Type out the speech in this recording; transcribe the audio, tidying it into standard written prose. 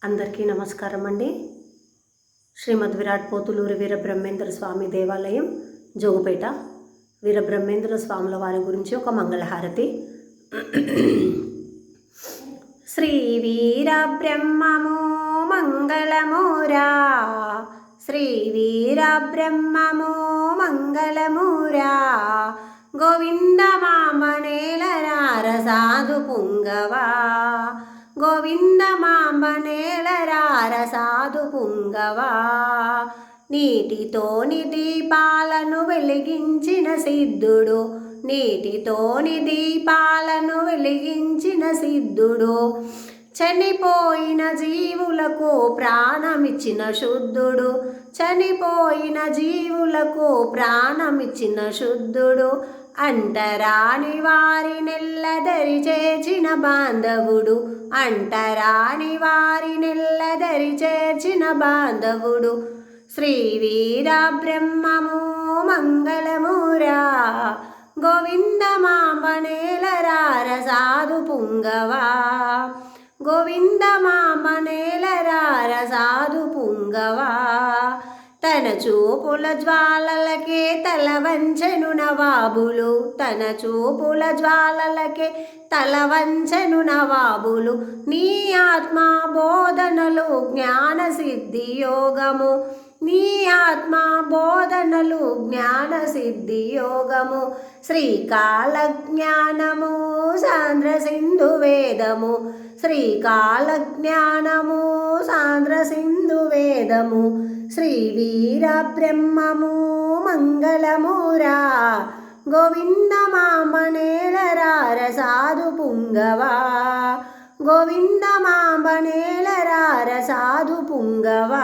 అందరికీ నమస్కారం అండి. శ్రీమద్ విరాట్ పోతులూరి వీరబ్రహ్మేంద్ర స్వామి దేవాలయం, జోగుపేట. వీరబ్రహ్మేంద్ర స్వాముల వారి గురించి ఒక మంగళహారతి. శ్రీ వీరబ్రహ్మము మంగళమురా, శ్రీ వీరబ్రహ్మము మంగళమురా, గోవింద మాంబనేలరార సాధు పుంగవా, గోవింద మాంబనేలరార సాధు పుంగవా. నీటితోని దీపాలను వెలిగించిన సిద్ధుడు, నీటితోని దీపాలను వెలిగించిన సిద్ధుడు, చనిపోయిన జీవులకు ప్రాణమిచ్చిన శుద్ధుడు, చనిపోయిన జీవులకు ప్రాణమిచ్చిన శుద్ధుడు, అంటరాని వారి నెల్లదరి చేర్చిన బాంధవుడు, అంటరాని వారి నెల్లదరి చేర్చిన బాంధవుడు. శ్రీ వీరబ్రహ్మము మంగళమురా, గోవింద మాంబనేలరార సాధు పుంగవా, గోవింద మాంబనేలరార సాధు పుంగవా. తన చూపుల జ్వాలలకే తల వంచెను నవాబులు, తన చూపుల జ్వాలలకే తల వంచెను నవాబులు. నీ ఆత్మ బోధనలు జ్ఞాన సిద్ధి యోగము, నీ ఆత్మ బోధనలు జ్ఞాన సిద్ధి యోగము. శ్రీకాల జ్ఞానము సాంద్ర సింధు వేదము, శ్రీకాల జ్ఞానము సాంద్ర సింధు వేదము. శ్రీ వీరబ్రహ్మము మంగళమురా, గోవింద మాంబనేలరార సాధు పుంగవా, గోవింద మాంబనేలరార సాధు పుంగవా.